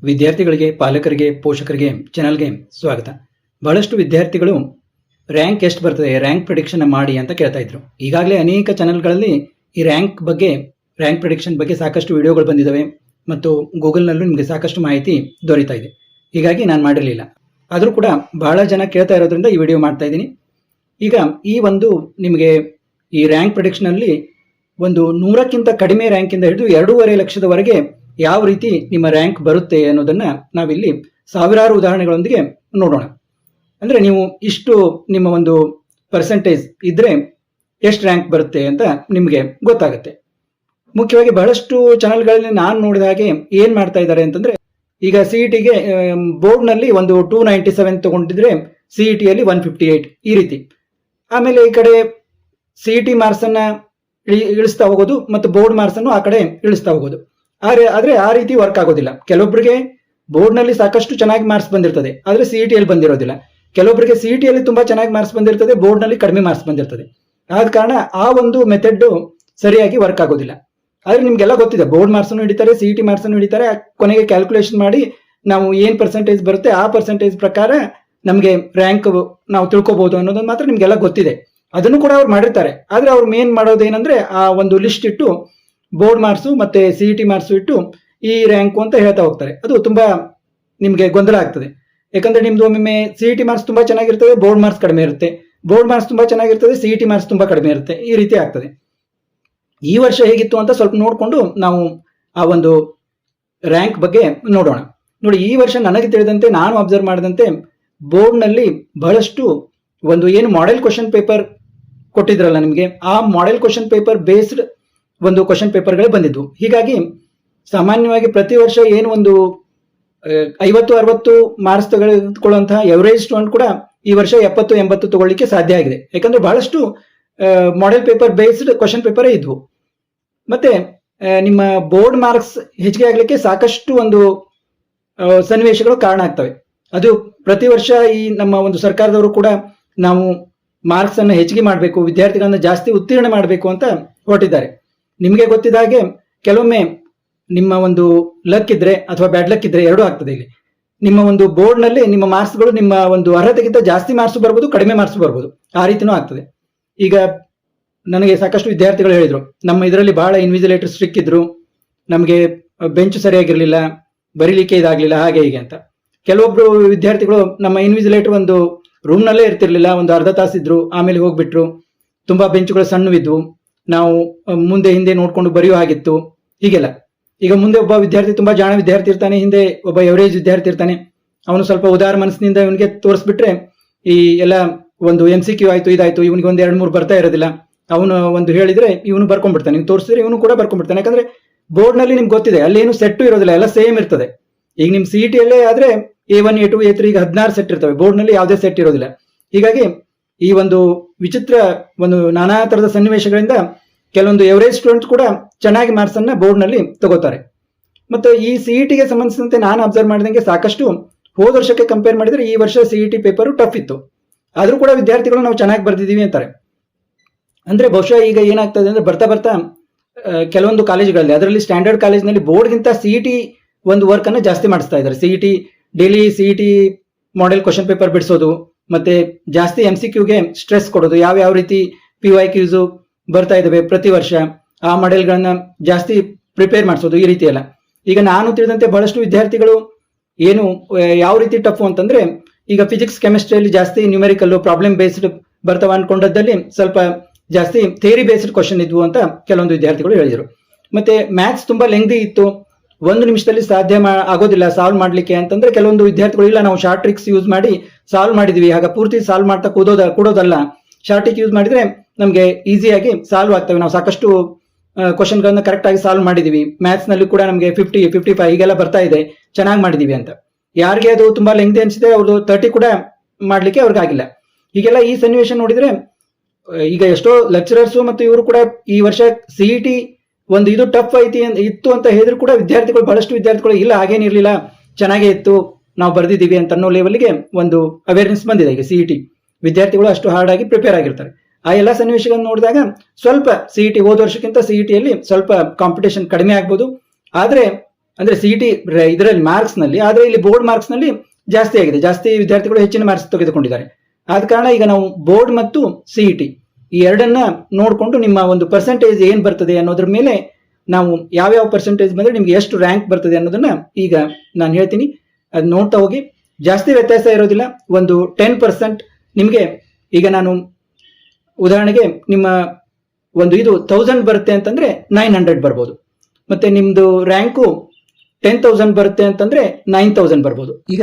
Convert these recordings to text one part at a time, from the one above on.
ವಿದ್ಯಾರ್ಥಿಗಳಿಗೆ, ಪಾಲಕರಿಗೆ, ಪೋಷಕರಿಗೆ ಚಾನಲ್ಗೆ ಸ್ವಾಗತ. ಬಹಳಷ್ಟು ವಿದ್ಯಾರ್ಥಿಗಳು ರ್ಯಾಂಕ್ ಎಷ್ಟು ಬರ್ತದೆ, ರ್ಯಾಂಕ್ ಪ್ರಿಡಿಕ್ಷನ್ ಮಾಡಿ ಅಂತ ಕೇಳ್ತಾ ಇದ್ರು. ಈಗಾಗಲೇ ಅನೇಕ ಚಾನಲ್ಗಳಲ್ಲಿ ಈ ರ್ಯಾಂಕ್ ಪ್ರಿಡಿಕ್ಷನ್ ಬಗ್ಗೆ ಸಾಕಷ್ಟು ವಿಡಿಯೋಗಳು ಬಂದಿದ್ದಾವೆ ಮತ್ತು ಗೂಗಲ್ನಲ್ಲೂ ನಿಮಗೆ ಸಾಕಷ್ಟು ಮಾಹಿತಿ ದೊರೀತಾ ಇದೆ. ಹೀಗಾಗಿ ನಾನು ಮಾಡಿರಲಿಲ್ಲ. ಆದರೂ ಕೂಡ ಬಹಳ ಜನ ಕೇಳ್ತಾ ಇರೋದ್ರಿಂದ ಈ ವಿಡಿಯೋ ಮಾಡ್ತಾ ಇದ್ದೀನಿ. ಈಗ ನಿಮಗೆ ಈ ರ್ಯಾಂಕ್ ಪ್ರಿಡಿಕ್ಷನಲ್ಲಿ 100ಕ್ಕಿಂತ ಕಡಿಮೆ ರ್ಯಾಂಕಿಂದ ಹಿಡಿದು 2.5 ಲಕ್ಷದವರೆಗೆ ಯಾವ ರೀತಿ ನಿಮ್ಮ ರ್ಯಾಂಕ್ ಬರುತ್ತೆ ಅನ್ನೋದನ್ನ ನಾವಿಲ್ಲಿ ಸಾವಿರಾರು ಉದಾಹರಣೆಗಳೊಂದಿಗೆ ನೋಡೋಣ. ಅಂದ್ರೆ ನೀವು ಇಷ್ಟು ನಿಮ್ಮ ಒಂದು ಪರ್ಸೆಂಟೇಜ್ ಇದ್ರೆ ಎಷ್ಟು ರ್ಯಾಂಕ್ ಬರುತ್ತೆ ಅಂತ ನಿಮಗೆ ಗೊತ್ತಾಗುತ್ತೆ. ಮುಖ್ಯವಾಗಿ ಬಹಳಷ್ಟು ಚಾನಲ್ಗಳಲ್ಲಿ ನಾನು ನೋಡಿದ ಹಾಗೆ ಏನ್ ಮಾಡ್ತಾ ಇದ್ದಾರೆ ಅಂತಂದ್ರೆ, ಈಗ ಸಿಇಟಿಗೆ ಬೋರ್ಡ್ನಲ್ಲಿ 297 ತಗೊಂಡಿದ್ರೆ ಸಿಇಟಿಯಲ್ಲಿ 158 ಈ ರೀತಿ. ಆಮೇಲೆ ಈ ಕಡೆ ಸಿಇಟಿ ಮಾರ್ಕ್ಸ್ ಅನ್ನ ಇಳಿಸ್ತಾ ಹೋಗೋದು ಮತ್ತು ಬೋರ್ಡ್ ಮಾರ್ಕ್ಸ್ ಅನ್ನು ಆ ಕಡೆ ಇಳಿಸ್ತಾ ಹೋಗೋದು. ಆದ್ರೆ ಆ ರೀತಿ ವರ್ಕ್ ಆಗೋದಿಲ್ಲ. ಕೆಲವೊಬ್ಬರಿಗೆ ಬೋರ್ಡ್ ನಲ್ಲಿ ಸಾಕಷ್ಟು ಚೆನ್ನಾಗಿ ಮಾರ್ಕ್ಸ್ ಬಂದಿರ್ತದೆ, ಆದ್ರೆ ಸಿಇಟಿಯಲ್ಲಿ ಬಂದಿರೋದಿಲ್ಲ. ಕೆಲವೊಬ್ಬರಿಗೆ ಸಿಇಟಿಯಲ್ಲಿ ತುಂಬಾ ಚೆನ್ನಾಗಿ ಮಾರ್ಕ್ಸ್ ಬಂದಿರ್ತದೆ, ಬೋರ್ಡ್ ನಲ್ಲಿ ಕಡಿಮೆ ಮಾರ್ಕ್ಸ್ ಬಂದಿರ್ತದೆ. ಆದ ಕಾರಣ ಆ ಒಂದು ಮೆಥಡ್ ಸರಿಯಾಗಿ ವರ್ಕ್ ಆಗೋದಿಲ್ಲ. ಆದ್ರೆ ನಿಮ್ಗೆಲ್ಲ ಗೊತ್ತಿದೆ, ಬೋರ್ಡ್ ಮಾರ್ಕ್ಸ್ ಅನ್ನು ಹಿಡಿತಾರೆ, ಸಿಇಟಿ ಮಾರ್ಕ್ಸ್ ಅನ್ನು ಹಿಡಿತಾರೆ. ಕೊನೆಗೆ ಕ್ಯಾಲ್ಕುಲೇಷನ್ ಮಾಡಿ ನಾವು ಏನ್ ಪರ್ಸೆಂಟೇಜ್ ಬರುತ್ತೆ ಆ ಪರ್ಸೆಂಟೇಜ್ ಪ್ರಕಾರ ನಮಗೆ ರ್ಯಾಂಕ್ ನಾವು ತಿಳ್ಕೊಬಹುದು ಅನ್ನೋದನ್ನ ಮಾತ್ರ ನಿಮ್ಗೆಲ್ಲ ಗೊತ್ತಿದೆ. ಅದನ್ನು ಕೂಡ ಅವ್ರು ಮಾಡಿರ್ತಾರೆ. ಆದ್ರೆ ಅವ್ರು ಮೇನ್ ಮಾಡೋದು ಏನಂದ್ರೆ, ಆ ಒಂದು ಲಿಸ್ಟ್ ಇಟ್ಟು ಬೋರ್ಡ್ ಮಾರ್ಕ್ಸು ಮತ್ತೆ ಸಿಇಟಿ ಮಾರ್ಕ್ಸು ಇಟ್ಟು ಈ ರ್ಯಾಂಕು ಅಂತ ಹೇಳ್ತಾ ಹೋಗ್ತಾರೆ. ಅದು ತುಂಬಾ ನಿಮ್ಗೆ ಗೊಂದಲ ಆಗ್ತದೆ. ಯಾಕಂದ್ರೆ ನಿಮ್ದು ಒಮ್ಮೆ ಸಿಇಟಿ ಮಾರ್ಕ್ಸ್ ತುಂಬಾ ಚೆನ್ನಾಗಿರ್ತದೆ, ಬೋರ್ಡ್ ಮಾರ್ಕ್ಸ್ ಕಡಿಮೆ ಇರುತ್ತೆ. ಬೋರ್ಡ್ ಮಾರ್ಕ್ಸ್ ತುಂಬಾ ಚೆನ್ನಾಗಿರ್ತದೆ, ಸಿಇಟಿ ಮಾರ್ಕ್ಸ್ ತುಂಬಾ ಕಡಿಮೆ ಇರುತ್ತೆ. ಈ ರೀತಿ ಆಗ್ತದೆ. ಈ ವರ್ಷ ಹೇಗಿತ್ತು ಅಂತ ಸ್ವಲ್ಪ ನೋಡ್ಕೊಂಡು ನಾವು ಆ ಒಂದು ರ್ಯಾಂಕ್ ಬಗ್ಗೆ ನೋಡೋಣ. ನೋಡಿ, ಈ ವರ್ಷ ನನಗೆ ತಿಳಿದಂತೆ, ನಾನು ಅಬ್ಸರ್ವ್ ಮಾಡಿದಂತೆ, ಬೋರ್ಡ್ ನಲ್ಲಿ ಬಹಳಷ್ಟು ಏನು ಮಾಡೆಲ್ ಕ್ವಶನ್ ಪೇಪರ್ ಕೊಟ್ಟಿದ್ರಲ್ಲ ನಿಮಗೆ, ಆ model question paper based question ಪೇಪರ್ಗಳೇ ಬಂದಿದ್ವು. ಹೀಗಾಗಿ ಸಾಮಾನ್ಯವಾಗಿ ಪ್ರತಿ ವರ್ಷ ಏನು 50-60 ಮಾರ್ಕ್ಸ್ ತೆಗೆದುಕೊಳ್ಳುವಂತಹ ಎವರೇಜ್ ಸ್ಟೂಡೆಂಟ್ ಕೂಡ ಈ ವರ್ಷ 70-80 ತಗೊಳ್ಳಿಕ್ಕೆ ಸಾಧ್ಯ ಆಗಿದೆ. ಯಾಕಂದ್ರೆ ಬಹಳಷ್ಟು ಮಾಡೆಲ್ ಪೇಪರ್ ಬೇಸ್ಡ್ ಕ್ವಶನ್ ಪೇಪರೇ ಇದ್ವು. ಮತ್ತೆ ನಿಮ್ಮ ಬೋರ್ಡ್ ಮಾರ್ಕ್ಸ್ ಹೆಚ್ಚಿಗೆ ಆಗ್ಲಿಕ್ಕೆ ಸಾಕಷ್ಟು ಸನ್ನಿವೇಶಗಳು ಕಾರಣ ಆಗ್ತವೆ. ಅದು ಪ್ರತಿ ವರ್ಷ ಈ ನಮ್ಮ ಸರ್ಕಾರದವರು ಕೂಡ ನಾವು ಮಾರ್ಕ್ಸ್ ಅನ್ನು ಹೆಚ್ಚಿಗೆ ಮಾಡಬೇಕು, ವಿದ್ಯಾರ್ಥಿಗಳನ್ನ ಜಾಸ್ತಿ ಉತ್ತೀರ್ಣ ಮಾಡಬೇಕು ಅಂತ ಹೊರಟಿದ್ದಾರೆ. ನಿಮಗೆ ಗೊತ್ತಿದ ಹಾಗೆ ಕೆಲವೊಮ್ಮೆ ನಿಮ್ಮ ಲಕ್ ಇದ್ರೆ ಅಥವಾ ಬ್ಯಾಡ್ ಲಕ್ ಇದ್ರೆ ಎರಡೂ ಆಗ್ತದೆ. ಇಲ್ಲಿ ನಿಮ್ಮ ಬೋರ್ಡ್ ನಲ್ಲಿ ನಿಮ್ಮ ಮಾರ್ಕ್ಸ್ಗಳು ನಿಮ್ಮ ಅರ್ಹತೆಗಿಂತ ಜಾಸ್ತಿ ಮಾರ್ಕ್ಸ್ ಬರ್ಬೋದು, ಕಡಿಮೆ ಮಾರ್ಕ್ಸ್ ಬರ್ಬೋದು. ಆ ರೀತಿನೂ ಆಗ್ತದೆ. ಈಗ ನನಗೆ ಸಾಕಷ್ಟು ವಿದ್ಯಾರ್ಥಿಗಳು ಹೇಳಿದ್ರು, ನಮ್ಮ ಇದರಲ್ಲಿ ಬಹಳ ಇನ್ವಿಜಿಲೇಟರ್ ಸ್ಟ್ರಿಕ್ ಇದ್ರು, ನಮಗೆ ಬೆಂಚ್ ಸರಿಯಾಗಿರ್ಲಿಲ್ಲ, ಬರೀಲಿಕ್ಕೆ ಇದಾಗ್ಲಿಲ್ಲ, ಹಾಗೆ ಹೀಗೆ ಅಂತ. ಕೆಲವೊಬ್ರು ವಿದ್ಯಾರ್ಥಿಗಳು ನಮ್ಮ ಇನ್ವಿಜಿಲೇಟರ್ ರೂಮ್ ನಲ್ಲೇ ಇರ್ತಿರ್ಲಿಲ್ಲ, ಅರ್ಧ ತಾಸು ಇದ್ರು, ಆಮೇಲೆ ಹೋಗ್ಬಿಟ್ರು. ತುಂಬಾ ಬೆಂಚುಗಳು ಸಣ್ಣವಿದ್ವು, ನಾವು ಮುಂದೆ ಹಿಂದೆ ನೋಡ್ಕೊಂಡು ಬರೆಯೋ ಹಾಗಿತ್ತು, ಹೀಗೆಲ್ಲ. ಈಗ ಮುಂದೆ ಒಬ್ಬ ವಿದ್ಯಾರ್ಥಿ ತುಂಬಾ ಜಾಣ ವಿದ್ಯಾರ್ಥಿ ಇರ್ತಾನೆ, ಹಿಂದೆ ಒಬ್ಬ ಎವರೇಜ್ ವಿದ್ಯಾರ್ಥಿ ಇರ್ತಾನೆ. ಅವನು ಸ್ವಲ್ಪ ಉದಾರ ಮನಸ್ಸಿನಿಂದ ಇವನಿಗೆ ತೋರಿಸ್ಬಿಟ್ರೆ ಈ ಎಲ್ಲ MCQ ಆಯ್ತು, ಇದಾಯ್ತು, ಇವನಿಗೆ 2-3 ಬರ್ತಾ ಇರೋದಿಲ್ಲ. ಅವನು ಹೇಳಿದ್ರೆ ಇವನು ಬರ್ಕೊಂಡ್ಬಿಡ್ತಾನೆ, ನೀವು ತೋರಿಸಿದ್ರೆ ಇವನು ಕೂಡ ಬರ್ಕೊಂಡ್ಬಿಡ್ತಾನೆ. ಯಾಕಂದ್ರೆ ಬೋರ್ಡ್ ನಲ್ಲಿ ನಿಮ್ಗೆ ಗೊತ್ತಿದೆ, ಅಲ್ಲಿ ಏನು ಸೆಟ್ ಇರೋದಿಲ್ಲ, ಎಲ್ಲ ಸೇಮ್ ಇರ್ತದೆ. ಈಗ ನಿಮ್ ಸಿಇಟಿಯಲ್ಲೇ ಆದ್ರೆ A1, A2, A3 ಈಗ 16 ಸೆಟ್ ಇರ್ತವೆ, ಬೋರ್ಡ್ ನಲ್ಲಿ ಯಾವುದೇ ಸೆಟ್ ಇರೋದಿಲ್ಲ. ಹೀಗಾಗಿ ಈ ವಿಚಿತ್ರ ನಾನಾ ತರದ ಸನ್ನಿವೇಶಗಳಿಂದ ಕೆಲವೊಂದು ಎವರೇಜ್ ಸ್ಟೂಡೆಂಟ್ಸ್ ಕೂಡ ಚೆನ್ನಾಗಿ ಮಾರ್ಕ್ಸ್ ಅನ್ನ ಬೋರ್ಡ್ ನಲ್ಲಿ ತಗೋತಾರೆ. ಮತ್ತೆ ಈ ಸಿಇಟಿಗೆ ಸಂಬಂಧಿಸಿದಂತೆ ನಾನು ಅಬ್ಸರ್ವ್ ಮಾಡಿದಂಗೆ ಸಾಕಷ್ಟು ಹೋದ ವರ್ಷಕ್ಕೆ ಕಂಪೇರ್ ಮಾಡಿದ್ರೆ ಈ ವರ್ಷ ಸಿಇಟಿ ಪೇಪರ್ ಟಫ್ ಇತ್ತು. ಆದ್ರೂ ಕೂಡ ವಿದ್ಯಾರ್ಥಿಗಳು ನಾವು ಚೆನ್ನಾಗಿ ಬರ್ದಿದೀವಿ ಅಂತಾರೆ. ಅಂದ್ರೆ ಬಹುಶಃ ಈಗ ಏನಾಗ್ತದೆ ಅಂದ್ರೆ, ಬರ್ತಾ ಬರ್ತಾ ಕೆಲವೊಂದು ಕಾಲೇಜುಗಳಲ್ಲಿ, ಅದರಲ್ಲಿ ಸ್ಟ್ಯಾಂಡರ್ಡ್ ಕಾಲೇಜ್ನಲ್ಲಿ ಬೋರ್ಡ್ಗಿಂತ ಸಿಇಟಿ ವರ್ಕ್ ಅನ್ನ ಜಾಸ್ತಿ ಮಾಡಿಸ್ತಾ ಇದ್ದಾರೆ. Daily CET model question paper ಬಿಡಿಸೋದು, ಮತ್ತೆ ಜಾಸ್ತಿ MCQಗೆ ಸ್ಟ್ರೆಸ್ ಕೊಡೋದು, ಯಾವ ರೀತಿ PYQs ಬರ್ತಾ ಇದಾವೆ ಪ್ರತಿ ವರ್ಷ, ಆ ಮಾಡೆಲ್ಗಳನ್ನ ಜಾಸ್ತಿ ಪ್ರಿಪೇರ್ ಮಾಡಿಸೋದು, ಈ ರೀತಿ ಎಲ್ಲ. ಈಗ ನಾನು ತಿಳಿದಂತೆ ಬಹಳಷ್ಟು ವಿದ್ಯಾರ್ಥಿಗಳು ಯಾವ ರೀತಿ ಟಫ್ ಅಂತಂದ್ರೆ, ಈಗ ಫಿಸಿಕ್ಸ್ ಕೆಮಿಸ್ಟ್ರಿಯಲ್ಲಿ ಜಾಸ್ತಿ ನ್ಯೂಮೆರಿಕಲ್ ಪ್ರಾಬ್ಲಮ್ ಬೇಸ್ಡ್ ಬರ್ತಾವ ಅನ್ಕೊಂಡದ್ದಲ್ಲಿ ಸ್ವಲ್ಪ ಜಾಸ್ತಿ ಥಿಯರಿ ಬೇಸ್ಡ್ ಕ್ವಶನ್ ಇದ್ವು ಅಂತ ಕೆಲವೊಂದು ವಿದ್ಯಾರ್ಥಿಗಳು ಹೇಳಿದ್ರು. ಮತ್ತೆ ಮ್ಯಾಥ್ಸ್ ತುಂಬಾ ಲೆಂಗ್ದಿ ಇತ್ತು, 1 ನಿಮಿಷದಲ್ಲಿ ಸಾಧ್ಯ ಆಗೋದಿಲ್ಲ ಸಾಲ್ವ್ ಮಾಡ್ಲಿಕ್ಕೆ ಅಂತಂದ್ರೆ ಕೆಲವೊಂದು ವಿದ್ಯಾರ್ಥಿಗಳು, ಇಲ್ಲ ನಾವು ಶಾರ್ಟ್ ಟ್ರಿಕ್ಸ್ ಯೂಸ್ ಮಾಡಿ ಸಾಲ್ವ್ ಮಾಡಿದೀವಿ, ಆಗ ಪೂರ್ತಿ ಸಾಲ್ವ್ ಮಾಡ್ತಾ ಕೂಡೋದಲ್ಲ, ಶಾರ್ಟ್ ಟ್ರಿಕ್ ಯೂಸ್ ಮಾಡಿದ್ರೆ ನಮ್ಗೆ ಈಸಿಯಾಗಿ ಸಾಲ್ವ್ ಆಗ್ತವೆ, ನಾವು ಸಾಕಷ್ಟು ಕ್ವಶನ್ ಗಳನ್ನ ಕರೆಕ್ಟ್ ಆಗಿ ಸಾಲ್ವ್ ಮಾಡಿದೀವಿ, ಮ್ಯಾಥ್ಸ್ ನಲ್ಲಿ ಕೂಡ ನಮಗೆ 50, 55 ಹೀಗೆಲ್ಲ ಬರ್ತಾ ಇದೆ, ಚೆನ್ನಾಗಿ ಮಾಡಿದೀವಿ ಅಂತ. ಯಾರಿಗೆ ಅದು ತುಂಬಾ ಲೆಂಗ್ದಿ ಅನ್ಸಿದೆ ಅವ್ರದ್ದು 30 ಕೂಡ ಮಾಡ್ಲಿಕ್ಕೆ ಅವ್ರಿಗಾಗಿಲ್ಲ. ಹೀಗೆಲ್ಲ ಈ ಸನ್ನಿವೇಶ ನೋಡಿದ್ರೆ, ಈಗ ಎಷ್ಟೋ ಲೆಕ್ಚರರ್ಸ್ ಮತ್ತು ಇವರು ಕೂಡ ಈ ವರ್ಷ ಸಿಇಟಿ ಇದು ಟಫ್ ಇತ್ತು ಅಂತ ಹೇಳಿದ್ರು ಕೂಡ ಬಹಳಷ್ಟು ವಿದ್ಯಾರ್ಥಿಗಳು ಇಲ್ಲ, ಹಾಗೇನಿರ್ಲಿಲ್ಲ, ಚೆನ್ನಾಗೇ ಇತ್ತು, ನಾವು ಬರ್ದಿದ್ದೀವಿ ಅಂತ ಅನ್ನೋ ಲೆವೆಲ್ಗೆ ಅವೇರ್ನೆಸ್ ಬಂದಿದೆ. ಈಗ ಸಿಇಟಿ ವಿದ್ಯಾರ್ಥಿಗಳು ಅಷ್ಟು ಹಾರ್ಡ್ ಆಗಿ ಪ್ರಿಪೇರ್ ಆಗಿರ್ತಾರೆ. ಆ ಎಲ್ಲ ಸನ್ನಿವೇಶಗಳನ್ನು ನೋಡಿದಾಗ ಸ್ವಲ್ಪ ಸಿಇಟಿ ಹೋದ ವರ್ಷಕ್ಕಿಂತ ಸಿಇಟಿಯಲ್ಲಿ ಸ್ವಲ್ಪ ಕಾಂಪಿಟೇಷನ್ ಕಡಿಮೆ ಆಗ್ಬೋದು. ಆದ್ರೆ ಅಂದ್ರೆ CET ಇದರಲ್ಲಿ ಮಾರ್ಕ್ಸ್ ನಲ್ಲಿ, ಆದ್ರೆ ಇಲ್ಲಿ ಬೋರ್ಡ್ ಮಾರ್ಕ್ಸ್ ನಲ್ಲಿ ಜಾಸ್ತಿ ಆಗಿದೆ, ಜಾಸ್ತಿ ವಿದ್ಯಾರ್ಥಿಗಳು ಹೆಚ್ಚಿನ ಮಾರ್ಕ್ಸ್ ತೆಗೆದುಕೊಂಡಿದ್ದಾರೆ. ಆದ ಕಾರಣ ಈಗ ನಾವು ಬೋರ್ಡ್ ಮತ್ತು CET ಈ ಎರಡನ್ನ ನೋಡಿಕೊಂಡು ನಿಮ್ಮ ಒಂದು ಪರ್ಸೆಂಟೇಜ್ ಏನ್ ಬರ್ತದೆ ಅನ್ನೋದ್ರ ಮೇಲೆ ನಾವು ಯಾವ್ಯಾವ ಪರ್ಸೆಂಟೇಜ್ ಬಂದ್ರೆ ನಿಮ್ಗೆ ಎಷ್ಟು ರ್ಯಾಂಕ್ ಬರ್ತದೆ ಅನ್ನೋದನ್ನ ಈಗ ನಾನು ಹೇಳ್ತೀನಿ, ಅದು ನೋಡ್ತಾ ಹೋಗಿ. ಜಾಸ್ತಿ ವ್ಯತ್ಯಾಸ ಇರೋದಿಲ್ಲ, ಒಂದು 10% ನಿಮಗೆ. ಈಗ ನಾನು ಉದಾಹರಣೆಗೆ ನಿಮ್ಮ ಒಂದು ಇದು 1000 ಬರುತ್ತೆ ಅಂತಂದ್ರೆ 900 ಬರ್ಬೋದು, ಮತ್ತೆ ನಿಮ್ದು ರ್ಯಾಂಕು 10,000 ಬರುತ್ತೆ ಅಂತಂದ್ರೆ 9,000 ಬರ್ಬೋದು. ಈಗ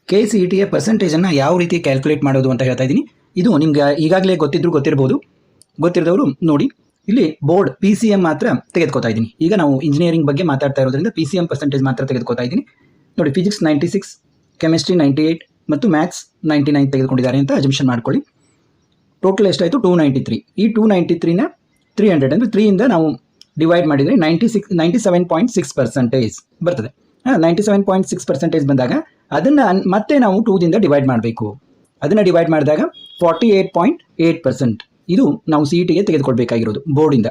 KCET ಯ ಪರ್ಸೆಂಟೇಜ್ ಅನ್ನ ಯಾವ ರೀತಿ ಕ್ಯಾಲ್ಕುಲೇಟ್ ಮಾಡೋದು ಅಂತ ಹೇಳ್ತಾ ಇದ್ದೀನಿ. ಇದು ನಿಮ್ಗೆ ಈಗಾಗಲೇ ಗೊತ್ತಿರಬಹುದು, ಗೊತ್ತಿರದವರು ನೋಡಿ. ಇಲ್ಲಿ ಬೋರ್ಡ್ PCM ಮಾತ್ರ ತೆಗೆದುಕೋತಾ ಇದ್ದೀನಿ. ಈಗ ನಾವು ಇಂಜಿನಿಯರಿಂಗ್ ಬಗ್ಗೆ ಮಾತಾಡ್ತಾ ಇರೋದ್ರಿಂದ PCM ಪರ್ಸೆಂಟೇಜ್ ಮಾತ್ರ ತೆಗೆದುಕೋತಾ ಇದ್ದೀನಿ. ನೋಡಿ, ಫಿಸಿಕ್ಸ್ 96, ಕೆಮಿಸ್ಟ್ರಿ 98 ಮತ್ತು ಮ್ಯಾಥ್ಸ್ 99 ತೆಗೆದುಕೊಂಡಿದ್ದಾರೆ ಅಂತ ಅಜಂಪ್ಷನ್ ಮಾಡ್ಕೊಳ್ಳಿ. ಟೋಟಲ್ ಎಷ್ಟಾಯಿತು? 293. ಈ 293ನ 300 ಅಂದರೆ 3ಇಂದ ನಾವು ಡಿವೈಡ್ ಮಾಡಿದರೆ 97.6% ಬರ್ತದೆ. 97.6% ಬಂದಾಗ ಅದನ್ನು ಮತ್ತೆ ನಾವು 2ದಿಂದ ಡಿವೈಡ್ ಮಾಡಬೇಕು. ಅದನ್ನು ಡಿವೈಡ್ ಮಾಡಿದಾಗ 48.8% ಇದು ನಾವು CETಗೆ ತೆಗೆದುಕೊಳ್ಬೇಕಾಗಿರೋದು ಬೋರ್ಡಿಂದ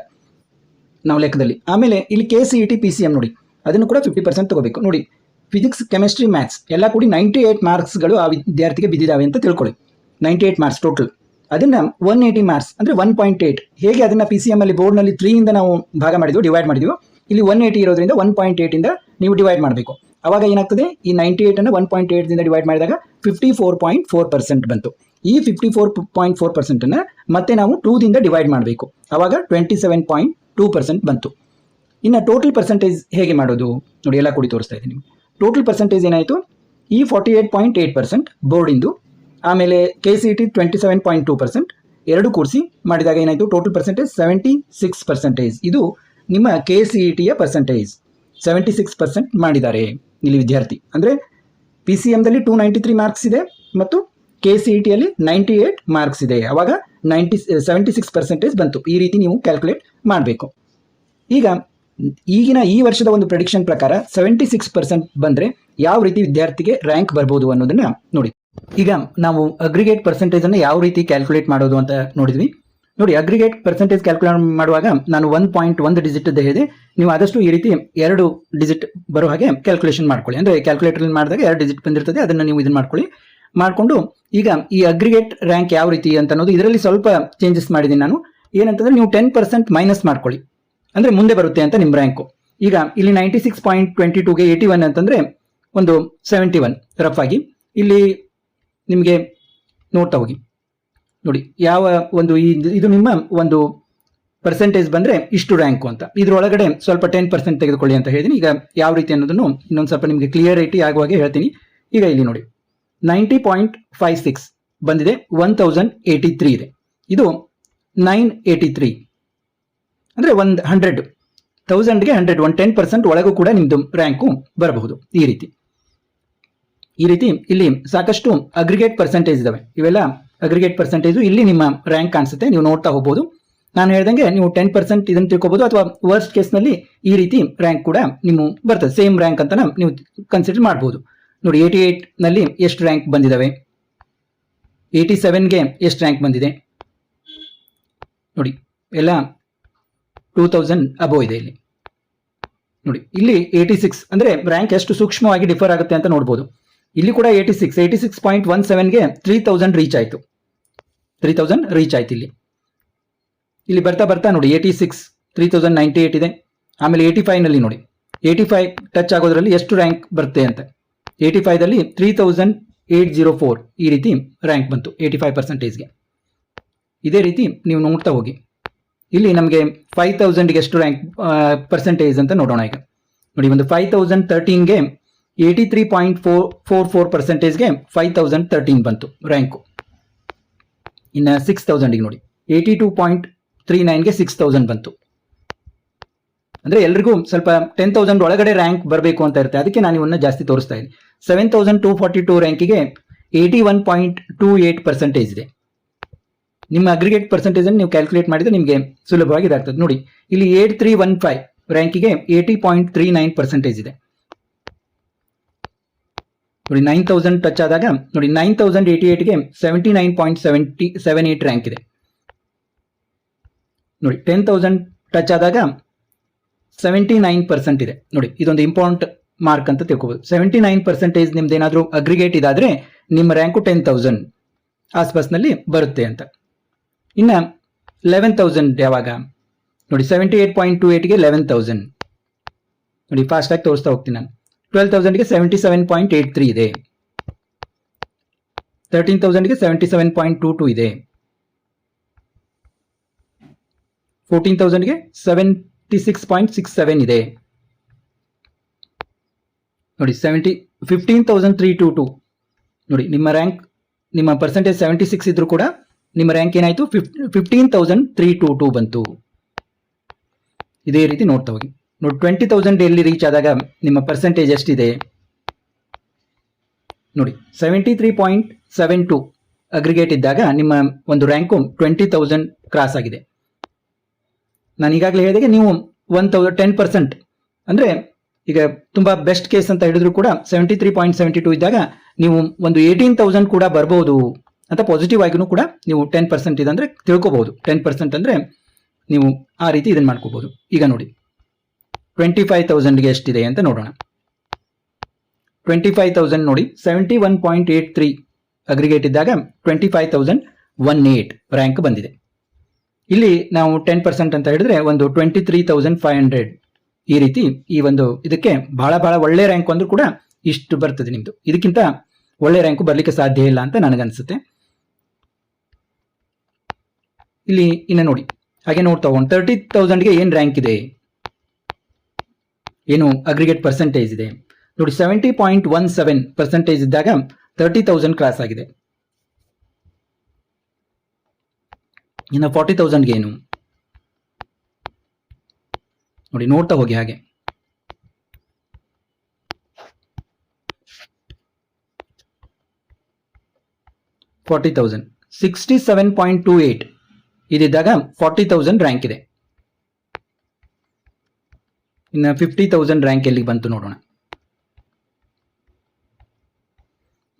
ನಾವು ಲೆಕ್ಕದಲ್ಲಿ. ಆಮೇಲೆ ಇಲ್ಲಿ KCET PCM ನೋಡಿ, ಅದನ್ನು ಕೂಡ 50% ತಗೋಬೇಕು. ನೋಡಿ, ಫಿಸಿಕ್ಸ್, ಕೆಮಿಸ್ಟ್ರಿ, ಮ್ಯಾಥ್ಸ್ ಎಲ್ಲ ಕೂಡಿ 98 ಮಾರ್ಕ್ಸ್ಗಳು ಆ ವಿದ್ಯಾರ್ಥಿಗೆ ಬಿದ್ದಿದ್ದಾವೆ ಅಂತ ತಿಳ್ಕೊಳ್ಳಿ. 98 ಮಾರ್ಕ್ಸ್ ಟೋಟಲ್. ಅದನ್ನು 180 ಮಾರ್ಕ್ಸ್ ಅಂದರೆ 1.8. ಹೇಗೆ ಅದನ್ನು PCM ಅಲ್ಲಿ ಬೋರ್ಡ್ನಲ್ಲಿ 3ಇಂದ ನಾವು ಭಾಗ ಮಾಡಿದ್ವಿ, ಡಿವೈಡ್ ಮಾಡಿದ್ವಿ, ಇಲ್ಲಿ 180 ಇರೋದ್ರಿಂದ 1.8ಇಂದ ನೀವು ಡಿವೈಡ್ ಮಾಡಬೇಕು. ಅವಾಗ ಏನಾಗ್ತದೆ, ಈ 98ಅನ್ನು 1.8ದಿಂದ ಡಿವೈಡ್ ಮಾಡಿದಾಗ 54.4% ಬಂತು. ಈ 54.4%ಅನ್ನು ಮತ್ತೆ ನಾವು 2ದಿಂದ ಡಿವೈಡ್ ಮಾಡಬೇಕು. ಅವಾಗ 27.2% ಬಂತು. ಇನ್ನು ಟೋಟಲ್ ಪರ್ಸೆಂಟೇಜ್ ಹೇಗೆ ಮಾಡೋದು ನೋಡಿ, ಎಲ್ಲ ಕೂಡಿ ತೋರಿಸ್ತಾ ಇದ್ದೀನಿ ನಿಮಗೆ. ಟೋಟಲ್ ಪರ್ಸೆಂಟೇಜ್ ಏನಾಯಿತು, ಈ 48.8% ಬೋರ್ಡಿಂದು, ಆಮೇಲೆ KCET 27.2%, ಎರಡು ಕೂಡಿಸಿ ಮಾಡಿದಾಗ ಏನಾಯಿತು, ಟೋಟಲ್ ಪರ್ಸೆಂಟೇಜ್ 76%. ಇದು ನಿಮ್ಮ KCETಯ ಪರ್ಸೆಂಟೇಜ್. 76% ಮಾಡಿದ್ದಾರೆ ಇಲ್ಲಿ ವಿದ್ಯಾರ್ಥಿ. ಅಂದರೆ PCMದಲ್ಲಿ 293 ಮಾರ್ಕ್ಸ್ ಇದೆ ಮತ್ತು KCETಯಲ್ಲಿ 98 ಮಾರ್ಕ್ಸ್ ಇದೆ. ಆವಾಗ 76% ಬಂತು. ಈ ರೀತಿ ನೀವು ಕ್ಯಾಲ್ಕುಲೇಟ್ ಮಾಡಬೇಕು. ಈಗಿನ ಈ ವರ್ಷದ ಒಂದು ಪ್ರೆಡಿಕ್ಷನ್ ಪ್ರಕಾರ 76% ಬಂದರೆ ಯಾವ ರೀತಿ ವಿದ್ಯಾರ್ಥಿಗೆ ರ್ಯಾಂಕ್ ಬರ್ಬೋದು ಅನ್ನೋದನ್ನ ನೋಡಿ. ಈಗ ನಾವು ಅಗ್ರಿಗೇಟ್ ಪರ್ಸೆಂಟೇಜನ್ನು ಯಾವ ರೀತಿ ಕ್ಯಾಲ್ಕುಲೇಟ್ ಮಾಡೋದು ಅಂತ ನೋಡಿದ್ವಿ. ನೋಡಿ, ಅಗ್ರಿಗೇಟ್ ಪರ್ಸೆಂಟೇಜ್ ಕ್ಯಾಲ್ಕುಲೇಟ್ ಮಾಡುವಾಗ ನಾನು 1.1 ಡಿಜಿಟ್ ಹೇಳಿದೆ. ನೀವು ಆದಷ್ಟು ಈ ರೀತಿ 2 ಡಿಜಿಟ್ ಬರೋ ಹಾಗೆ ಕ್ಯಾಲ್ಕುಲೇಷನ್ ಮಾಡ್ಕೊಳ್ಳಿ. ಅಂದರೆ ಕ್ಯಾಲ್ಕುಲೇಟರ್ ಮಾಡಿದಾಗ 2 ಡಿಜಿಟ್ ಬಂದಿರ್ತದೆ, ಅದನ್ನು ನೀವು ಇದನ್ನು ಮಾಡಿಕೊಂಡು ಈಗ ಈ ಅಗ್ರಿಗೇಟ್ ರ್ಯಾಂಕ್ ಯಾವ ರೀತಿ ಅಂತ ಅನ್ನೋದು ಇದರಲ್ಲಿ ಸ್ವಲ್ಪ ಚೇಂಜಸ್ ಮಾಡಿದ್ದೀನಿ ನಾನು. ಏನಂತಂದ್ರೆ ನೀವು 10% ಮೈನಸ್ ಮಾಡ್ಕೊಳ್ಳಿ, ಅಂದರೆ ಮುಂದೆ ಬರುತ್ತೆ ಅಂತ ನಿಮ್ಮ ರ್ಯಾಂಕು. ಈಗ ಇಲ್ಲಿ 96.22ಗೆ 81 ಅಂತಂದರೆ ಒಂದು 71 ರಫ್ ಆಗಿ. ಇಲ್ಲಿ ನಿಮಗೆ ನೋಡ್ತಾ ಹೋಗಿ ನೋಡಿ, ಯಾವ ಒಂದು ಇದು ನಿಮ್ಮ ಒಂದು ಪರ್ಸೆಂಟೇಜ್ ಬಂದರೆ ಇಷ್ಟು ರ್ಯಾಂಕು ಅಂತ. ಇದರೊಳಗಡೆ ಸ್ವಲ್ಪ 10% ತೆಗೆದುಕೊಳ್ಳಿ ಅಂತ ಹೇಳಿದ್ದೀನಿ. ಈಗ ಯಾವ ರೀತಿ ಅನ್ನೋದನ್ನು ಇನ್ನೊಂದು ಸ್ವಲ್ಪ ನಿಮಗೆ ಕ್ಲಿಯರಿಟಿ ಆಗುವಾಗೆ ಹೇಳ್ತೀನಿ. ಈಗ ಇಲ್ಲಿ ನೋಡಿ, 90.56 ಬಂದಿದೆ, 1083 ಇದೆ. ಇದು 983 ಅಂದರೆ 100 1000ಗೆ 100, 10% ಒಳಗೂ ಕೂಡ ನಿಮ್ಮದು ರ್ಯಾಂಕು ಬರಬಹುದು. ಈ ರೀತಿ ಇಲ್ಲಿ ಸಾಕಷ್ಟು ಅಗ್ರಿಗೇಟ್ ಪರ್ಸೆಂಟೇಜ್ ಇದಾವೆ. ಇವೆಲ್ಲ ಅಗ್ರಿಗೇಟ್ ಪರ್ಸೆಂಟೇಜು ಇಲ್ಲಿ ನಿಮ್ಮ ರ್ಯಾಂಕ್ ಕಾಣಿಸುತ್ತೆ, ನೀವು ನೋಡ್ತಾ ಹೋಗ್ಬೋದು. ನಾನು ಹೇಳ್ದಂಗೆ ನೀವು 10% ಇದನ್ನು ತಿಳ್ಕೊಬೋದು, ಅಥವಾ ವರ್ಸ್ಟ್ ಕೇಸ್ನಲ್ಲಿ ಈ ರೀತಿ ರ್ಯಾಂಕ್ ಕೂಡ ನೀವು ಬರ್ತದೆ, ಸೇಮ್ ರ್ಯಾಂಕ್ ಅಂತ ನೀವು ಕನ್ಸಿಡರ್ ಮಾಡ್ಬೋದು. ನೋಡಿ, 88ನಲ್ಲಿ ಎಷ್ಟು ರ್ಯಾಂಕ್ ಬಂದಿದ್ದಾವೆ, 87ಗೆ ಎಷ್ಟು ರ್ಯಾಂಕ್ ಬಂದಿದೆ ನೋಡಿ, ಎಲ್ಲ 2000 ಅಬೋವ್ ಇದೆ ಇಲ್ಲಿ. ನೋಡಿ, ಇಲ್ಲಿ 86 ಅಂದರೆ ರ್ಯಾಂಕ್ ಎಷ್ಟು ಸೂಕ್ಷ್ಮವಾಗಿ ಡಿಫರ್ ಆಗುತ್ತೆ ಅಂತ ನೋಡ್ಬೋದು. ಇಲ್ಲಿ ಕೂಡ 86.17ಗೆ 3000 ರೀಚ್ ಆಯಿತು. 3000 ರೀಚ್ ಆಯ್ತು. ಇಲ್ಲಿ ಬರ್ತಾ ನೋಡಿ 86 3098 ಇದೆ. ಆಮೇಲೆ 85ನಲ್ಲಿ ನೋಡಿ, 85 ಟಚ್ ಆಗೋದ್ರಲ್ಲಿ ಎಷ್ಟು ರ್ಯಾಂಕ್ ಬರುತ್ತೆ ಅಂತ. 85ದಲ್ಲಿ 3804 ಈ ರೀತಿ ರ್ಯಾಂಕ್ ಬಂತು 85%ಗೆ. ಇದೇ ರೀತಿ ನೀವು ನೋಡ್ತಾ ಹೋಗಿ. ಇಲ್ಲಿ ನಮಗೆ 5000ಗೆ ಎಷ್ಟು ರ್ಯಾಂಕ್ ಪರ್ಸೆಂಟೇಜ್ ಅಂತ ನೋಡೋಣ. ಈಗ ನೋಡಿ, ಒಂದು 5013ಗೆ 83.44%ಗೆ 5013 ಬಂತು ರ್ಯಾಂಕು. ಇನ್ನು 6000ಗೆ ನೋಡಿ, 82.39ಗೆ 6000 ಬಂತು. ಅಂದರೆ ಎಲ್ರಿಗೂ ಸ್ವಲ್ಪ 10,000 ಒಳಗಡೆ ರ್ಯಾಂಕ್ ಬರಬೇಕು ಅಂತ ಇರುತ್ತೆ, ಅದಕ್ಕೆ ನಾನು ಇವನ್ನ ಜಾಸ್ತಿ ತೋರಿಸ್ತಾ ಇದ್ದೀನಿ. 7242 ರ್ಯಾಂಕಿಗೆ 81.28% ಇದೆ. ನಿಮ್ಮ ಅಗ್ರಿಗೇಟ್ ಪರ್ಸೆಂಟೇಜನ್ನು ನೀವು ಕ್ಯಾಲ್ಕುಲೇಟ್ ಮಾಡಿದರೆ ನಿಮಗೆ ಸುಲಭವಾಗಿ ಇದಾಗ್ತದೆ. ನೋಡಿ, ಇಲ್ಲಿ 8315 ರ್ಯಾಂಕಿಗೆ 80.39% ಇದೆ. ನೋಡಿ, 9000 ಟಚ್ ಆದಾಗ ನೋಡಿ 9088ಗೆ 79.78 ರ್ಯಾಂಕ್ ಇದೆ. ನೋಡಿ, 10,000 ಟಚ್ ಆದಾಗ 79% ಇದೆ ನೋಡಿ. ಇದೊಂದು ಇಂಪಾರ್ಟೆಂಟ್ ಮಾರ್ಕ್ ಅಂತ ತಿಳ್ಕೊಬಹುದು. 79% ನಿಮ್ದು ಏನಾದರೂ ಅಗ್ರಿಗೇಟ್ ಇದಾದ್ರೆ ನಿಮ್ಮ ರ್ಯಾಂಕು 10,000 ಆಸ್ಪಾಸ್ನಲ್ಲಿ ಬರುತ್ತೆ ಅಂತ. ಇನ್ನು 11,000 ಯಾವಾಗ ನೋಡಿ, 78.28ಗೆ 11,000 ನೋಡಿ, ಫಾಸ್ಟ್ ಆಗಿ ತೋರಿಸ್ತಾ ಹೋಗ್ತೀನಿ ನಾನು. 12,000ಗೆ 77.83 ಇದೆ, 13,000ಗೆ 77.22 ಇದೆ, 14,000ಗೆ 76.67 ಇದೆ ನೋಡಿ. 15,322 ನೋಡಿ, ನಿಮ್ಮ ರ್ಯಾಂಕ್, ನಿಮ್ಮ ಪರ್ಸೆಂಟೇಜ್ 76 ಇದ್ರೂ ಕೂಡ ನಿಮ್ಮ ರ್ಯಾಂಕ್ ಏನಾಯಿತು, 15,322 ಬಂತು. ಇದೇ ರೀತಿ ನೋಡ್ತಾ ಹೋಗಿ ನೋಡಿ. 20,000 ಎಲ್ಲಿ ರೀಚ್ ಆದಾಗ ನಿಮ್ಮ ಪರ್ಸೆಂಟೇಜ್ ಎಷ್ಟಿದೆ ನೋಡಿ, 73.72 ಅಗ್ರಿಗೇಟ್ ಇದ್ದಾಗ ನಿಮ್ಮ ಒಂದು ರ್ಯಾಂಕು 20,000 ಕ್ರಾಸ್ ಆಗಿದೆ. ನಾನು ಈಗಾಗಲೇ ಹೇಳಿದಾಗೆ ನೀವು 10% ಅಂದರೆ ಈಗ ತುಂಬ ಬೆಸ್ಟ್ ಕೇಸ್ ಅಂತ ಹೇಳಿದ್ರು ಕೂಡ 73.72 ಇದ್ದಾಗ ನೀವು ಒಂದು 18,000 ಕೂಡ ಬರ್ಬೋದು ಅಂತ ಪಾಸಿಟಿವ್ ಆಗಿನೂ ಕೂಡ ನೀವು 10% ಇದಂದರೆ ತಿಳ್ಕೊಬಹುದು. 10% ಅಂದರೆ ನೀವು ಆ ರೀತಿ ಇದನ್ನು ಮಾಡ್ಕೋಬಹುದು. ಈಗ ನೋಡಿ 25,000ಗೆ ಎಷ್ಟಿದೆ ಅಂತ ನೋಡೋಣ. 25,000 ನೋಡಿ, 71.83 ಅಗ್ರಿಗೇಟ್ ಇದ್ದಾಗ 25,018 ರ್ಯಾಂಕ್ ಬಂದಿದೆ. ಇಲ್ಲಿ ನಾವು 10% ಅಂತ ಹೇಳಿದ್ರೆ ಒಂದು 23,500 ಈ ರೀತಿ ಈ ಒಂದು ಇದಕ್ಕೆ ಬಹಳ ಬಹಳ ಒಳ್ಳೆ ರ್ಯಾಂಕ್ ಅಂದ್ರೂ ಕೂಡ ಇಷ್ಟು ಬರ್ತದೆ ನಿಮ್ದು. ಇದಕ್ಕಿಂತ ಒಳ್ಳೆ ರ್ಯಾಂಕು ಬರಲಿಕ್ಕೆ ಸಾಧ್ಯ ಇಲ್ಲ ಅಂತ ನನಗನ್ಸುತ್ತೆ. ಇಲ್ಲಿ ಇನ್ನು ನೋಡಿ, ಹಾಗೆ ನೋಡ್ತಾ ಹೋಗೋಣ. 30,000ಗೆ ಏನು ರ್ಯಾಂಕ್ ಇದೆ, ಏನು ಅಗ್ರಿಗೇಟ್ ಪರ್ಸೆಂಟೇಜ್ ಇದೆ ನೋಡಿ. 70.17% ಇದ್ದಾಗ 30,000 ಕ್ರಾಸ್ ಆಗಿದೆ. ಇನ್ನು 40,000ಗೆ ಏನು ನೋಡಿ, ನೋಡ್ತಾ ಹೋಗಿ ಹಾಗೆ. $40,000 67.28 ಇದಿದ್ದಾಗ 40,000 ರ್ಯಾಂಕ್ ಇದೆ. ಇನ್ನು 50,000 ರ್ಯಾಂಕ್ ಎಲ್ಲಿಗೆ ಬಂತು ನೋಡೋಣ.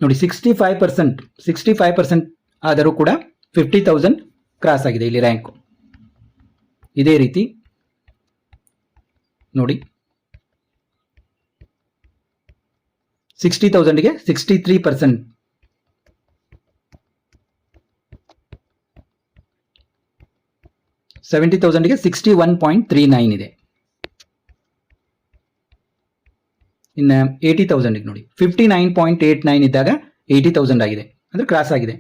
ನೋಡಿ 65% ಆದರೂ ಕೂಡ 50,000 ಕ್ರಾಸ್ ಆಗಿದೆ ಇಲ್ಲಿ ರ್ಯಾಂಕು. ಇದೇ ರೀತಿ ನೋಡಿ 60,000ಗೆ 63%, 70,000ಗೆ 61.39 ಇದೆ. ಇನ್ನು 80,000ಗೆ ನೋಡಿ 59.89 ಇದ್ದಾಗ 80,000 ಆಗಿದೆ, ಅಂದರೆ ಕ್ರಾಸ್ ಆಗಿದೆ.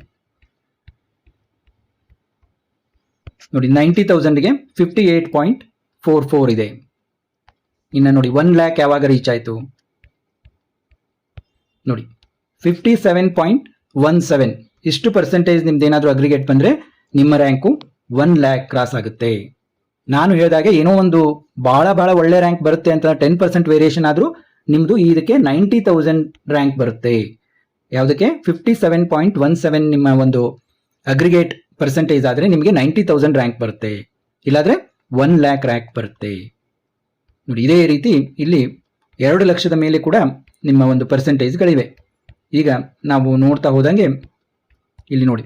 ನೋಡಿ 90,000ಗೆ 58.44 ಇದೆ. ಇನ್ನು ನೋಡಿ 1 ಲ್ಯಾಕ್ ಯಾವಾಗ ರೀಚ್ ಆಯಿತು ನೋಡಿ, 57.17 ಇಷ್ಟು ಪರ್ಸೆಂಟೇಜ್ ನಿಮ್ದು ಏನಾದರೂ ಅಗ್ರಿಗೇಟ್ ಬಂದರೆ ನಿಮ್ಮ ರ್ಯಾಂಕು 1 ಲ್ಯಾಕ್ ಕ್ರಾಸ್ ಆಗುತ್ತೆ. ನಾನು ಹೇಳಿದಾಗೆ ಏನೋ ಒಂದು ಭಾಳ ಭಾಳ ಒಳ್ಳೆ ರ್ಯಾಂಕ್ ಬರುತ್ತೆ ಅಂತ 10% ವೇರಿಯೇಷನ್ ಆದರೂ ನಿಮ್ಮದು ಇದಕ್ಕೆ 90,000 ರ್ಯಾಂಕ್ ಬರುತ್ತೆ. ಯಾವುದಕ್ಕೆ 57.17 ನಿಮ್ಮ ಒಂದು ಅಗ್ರಿಗೇಟ್ ಪರ್ಸೆಂಟೇಜ್ ಆದರೆ ನಿಮಗೆ 90,000 ರ್ಯಾಂಕ್ ಬರುತ್ತೆ, ಇಲ್ಲಾದರೆ 1 ಲ್ಯಾಕ್ ರ್ಯಾಂಕ್ ಬರುತ್ತೆ ನೋಡಿ. ಇದೇ ರೀತಿ ಇಲ್ಲಿ 2 ಲಕ್ಷದ ಮೇಲೆ ಕೂಡ ನಿಮ್ಮ ಒಂದು ಪರ್ಸೆಂಟೇಜ್ಗಳಿವೆ. ಈಗ ನಾವು ನೋಡ್ತಾ ಹೋದಂಗೆ ಇಲ್ಲಿ ನೋಡಿ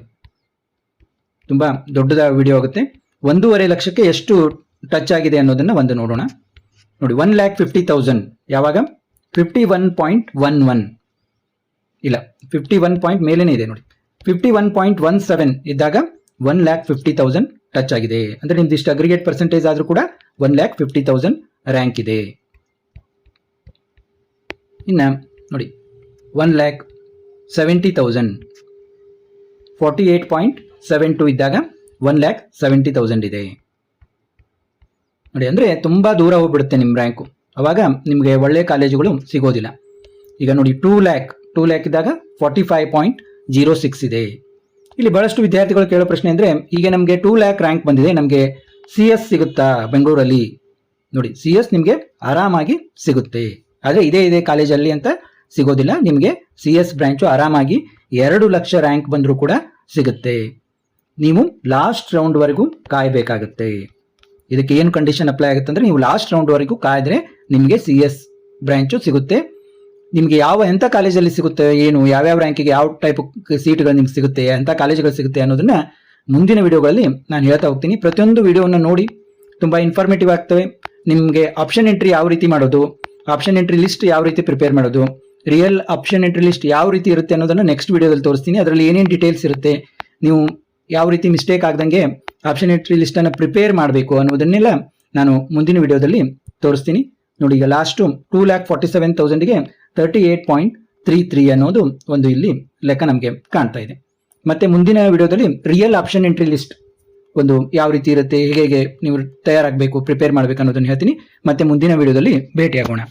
ತುಂಬ ದೊಡ್ಡದ ವಿಡಿಯೋ ಆಗುತ್ತೆ. 1.5 ಲಕ್ಷಕ್ಕೆ ಎಷ್ಟು ಟಚ್ ಆಗಿದೆ ಅನ್ನೋದನ್ನು ಒಂದು ನೋಡೋಣ. ನೋಡಿ 1,50,000 ಯಾವಾಗ 51.11 ಇಲ್ಲ 51 ಪಾಯಿಂಟ್ ಮೇಲೇನೆ ಇದೆ ನೋಡಿ. 51.17 ಇದ್ದಾಗ 1,50,000 ಟಚ್ ಆಗಿದೆ. ಅಂದರೆ ನಿಮ್ದು ಇಷ್ಟು ಅಗ್ರಿಗೇಟ್ ಪರ್ಸೆಂಟೇಜ್ ಆದರೂ ಕೂಡ 1,50,000 ರ್ಯಾಂಕ್ ಇದೆ. ಇನ್ನು ನೋಡಿ 1,70,000 48.72 ಇದ್ದಾಗ 1,70,000 ಇದೆ ನೋಡಿ. ಅಂದರೆ ತುಂಬ ದೂರ ಹೋಗ್ಬಿಡುತ್ತೆ ನಿಮ್ಮ ರ್ಯಾಂಕು, ಅವಾಗ ನಿಮಗೆ ಒಳ್ಳೆ ಕಾಲೇಜುಗಳು ಸಿಗೋದಿಲ್ಲ. ಈಗ ನೋಡಿ 2 ಲ್ಯಾಕ್ ಇದ್ದಾಗ 45.06 ಇದೆ. ಇಲ್ಲಿ ಬಹಳಷ್ಟು ವಿದ್ಯಾರ್ಥಿಗಳು ಕೇಳೋ ಪ್ರಶ್ನೆ ಅಂದರೆ, ಈಗ ನಮಗೆ 2 ಲ್ಯಾಕ್ ರ್ಯಾಂಕ್ ಬಂದಿದೆ, ನಮಗೆ CS ಸಿಗುತ್ತಾ ಬೆಂಗಳೂರಲ್ಲಿ? ನೋಡಿ CS ನಿಮಗೆ ಆರಾಮಾಗಿ ಸಿಗುತ್ತೆ, ಆದರೆ ಇದೇ ಕಾಲೇಜಲ್ಲಿ ಅಂತ ಸಿಗೋದಿಲ್ಲ. ನಿಮಗೆ CS ಬ್ರಾಂಚು ಆರಾಮಾಗಿ 2 ಲಕ್ಷ ರ್ಯಾಂಕ್ ಬಂದರೂ ಕೂಡ ಸಿಗುತ್ತೆ. ನೀವು ಲಾಸ್ಟ್ ರೌಂಡ್ವರೆಗೂ ಕಾಯಬೇಕಾಗುತ್ತೆ. ಇದಕ್ಕೆ ಏನು ಕಂಡೀಷನ್ ಅಪ್ಲೈ ಆಗುತ್ತೆ ಅಂದರೆ, ನೀವು ಲಾಸ್ಟ್ ರೌಂಡ್ವರೆಗೂ ಕಾಯ್ದರೆ ನಿಮಗೆ CS ಬ್ರಾಂಚು ಸಿಗುತ್ತೆ. ನಿಮಗೆ ಎಂಥ ಕಾಲೇಜಲ್ಲಿ ಸಿಗುತ್ತೆ, ಏನು ಯಾವ್ಯಾವ ರ್ಯಾಂಕಿಗೆ ಯಾವ ಟೈಪ್ ಸೀಟ್ಗಳು ನಿಮ್ಗೆ ಸಿಗುತ್ತೆ, ಎಂಥ ಕಾಲೇಜುಗಳು ಸಿಗುತ್ತೆ ಅನ್ನೋದನ್ನು ಮುಂದಿನ ವಿಡಿಯೋಗಳಲ್ಲಿ ನಾನು ಹೇಳ್ತಾ ಹೋಗ್ತೀನಿ. ಪ್ರತಿಯೊಂದು ವಿಡಿಯೋವನ್ನು ನೋಡಿ, ತುಂಬ ಇನ್ಫಾರ್ಮೇಟಿವ್ ಆಗ್ತವೆ. ನಿಮಗೆ ಆಪ್ಷನ್ ಎಂಟ್ರಿ ಯಾವ ರೀತಿ ಮಾಡೋದು, ಆಪ್ಷನ್ ಎಂಟ್ರಿ ಲಿಸ್ಟ್ ಯಾವ ರೀತಿ ಪ್ರಿಪೇರ್ ಮಾಡೋದು, ರಿಯಲ್ ಆಪ್ಷನ್ ಎಂಟ್ರಿ ಲಿಸ್ಟ್ ಯಾವ ರೀತಿ ಇರುತ್ತೆ ಅನ್ನೋದನ್ನ ನೆಕ್ಸ್ಟ್ ವಿಡಿಯೋದಲ್ಲಿ ತೋರಿಸ್ತೀನಿ. ಅದರಲ್ಲಿ ಏನೇನು ಡೀಟೇಲ್ಸ್ ಇರುತ್ತೆ, ನೀವು ಯಾವ ರೀತಿ ಮಿಸ್ಟೇಕ್ ಆಗ್ದಂಗೆ ಆಪ್ಷನ್ ಎಂಟ್ರಿ ಲಿಸ್ಟ್ ಅನ್ನ ಪ್ರಿಪೇರ್ ಮಾಡಬೇಕು ಅನ್ನೋದನ್ನೆಲ್ಲ ನಾನು ಮುಂದಿನ ವಿಡಿಯೋದಲ್ಲಿ ತೋರಿಸ್ತೀನಿ. ನೋಡಿ, ಈಗ ಲಾಸ್ಟ್ 2,47,000ಗೆ 38.33 ಅನ್ನೋದು ಒಂದು ಇಲ್ಲಿ ಲೆಕ್ಕ ನಮಗೆ ಕಾಣ್ತಾ ಇದೆ. ಮತ್ತೆ ಮುಂದಿನ ವಿಡಿಯೋದಲ್ಲಿ ರಿಯಲ್ ಆಪ್ಷನ್ ಎಂಟ್ರಿ ಲಿಸ್ಟ್ ಒಂದು ಯಾವ ರೀತಿ ಇರುತ್ತೆ, ಹೇಗೆ ನೀವು ತಯಾರಾಗಬೇಕು, ಪ್ರಿಪೇರ್ ಮಾಡಬೇಕು ಅನ್ನೋದನ್ನ ಹೇಳ್ತೀನಿ. ಮತ್ತೆ ಮುಂದಿನ ವಿಡಿಯೋದಲ್ಲಿ ಭೇಟಿಯಾಗೋಣ.